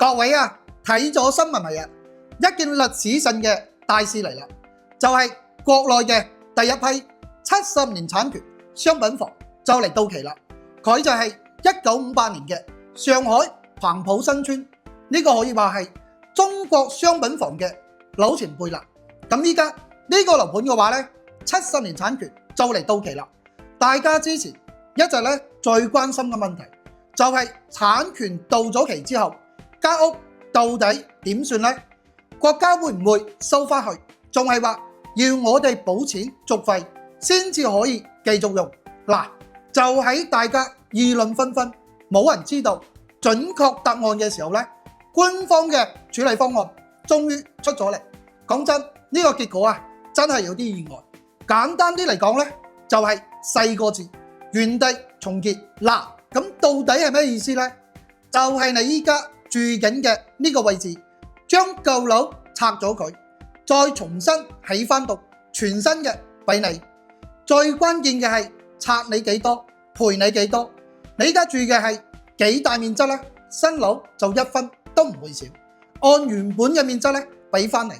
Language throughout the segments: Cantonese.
各位啊，睇咗新聞未啊？一件歷史性嘅大事嚟啦，就係國內嘅第一批70年產權商品房就嚟到期啦。佢就係1958年嘅上海彭浦新村，呢個可以話係中國商品房嘅老前輩啦。咁依家呢個樓盤嘅話呢，70年產權就嚟到期啦。大家之前一直咧最關心嘅問題就係產權到咗期之後，間屋到底點算呢？國家會唔會收翻去？仲係話要我哋補錢續費先至可以繼續用？嗱，就喺大家議論紛紛，冇人知道準確答案嘅時候呢，官方嘅處理方案終於出咗嚟。講真，呢個結果啊，真係有啲意外。簡單啲嚟講呢，就係4個字：原地重建。嗱，咁到底係咩意思呢？就係你依家住緊嘅呢個位置，將舊樓拆咗佢，再重新起翻到全新嘅俾你。最關鍵嘅係拆你幾多，賠你幾多。你依家住嘅係幾大面積呢？新樓就1分都唔會少，按原本嘅面積咧俾翻你。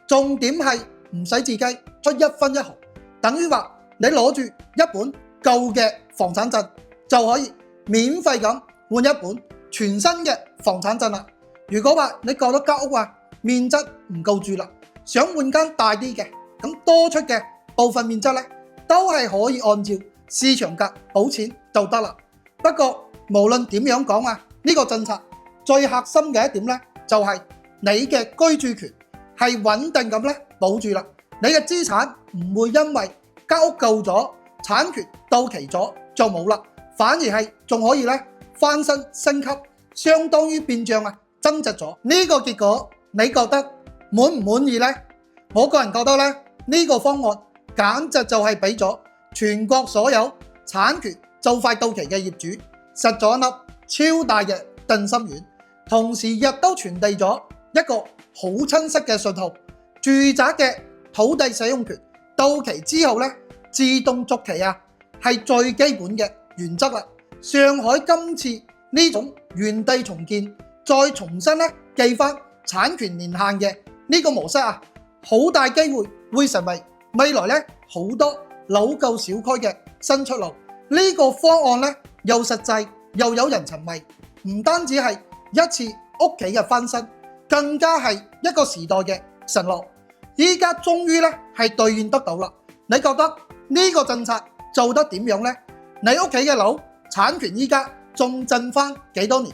重點係唔使自己出1分1毫，等於話你攞住一本舊嘅房產證就可以免費咁換一本全新嘅房產證啦。如果話你覺得間屋啊面積唔夠住啦，想換間大啲嘅，咁多出嘅部分面積咧都係可以按照市場價補錢就得啦。不過無論點樣講啊，呢個政策最核心嘅一點咧就係你嘅居住權係穩定咁咧保住啦。你嘅資產唔會因為間屋舊咗，產權到期咗就冇啦，反而係仲可以咧翻新升級，相當於變相啊增值咗。呢個結果你覺得滿唔滿意呢？我個人覺得咧，呢個方案簡直就係俾咗全國所有產權就快到期嘅業主實咗一粒超大嘅定心丸，同時亦都傳遞咗一個好清晰嘅信號：住宅嘅土地使用權到期之後咧，自動續期啊，係最基本嘅原則啦。上海今次呢種原地重建，再重新咧記翻產權年限嘅呢個模式啊，好大機會會成為未來咧好多老舊小區嘅新出路。呢個方案咧又實際又有人情味，唔單止係一次屋企嘅翻新，更加係一個時代嘅承諾。依家終於咧係兌現得到啦。你覺得呢個政策做得點樣呢？你屋企嘅樓產權依家仲剩翻幾多年？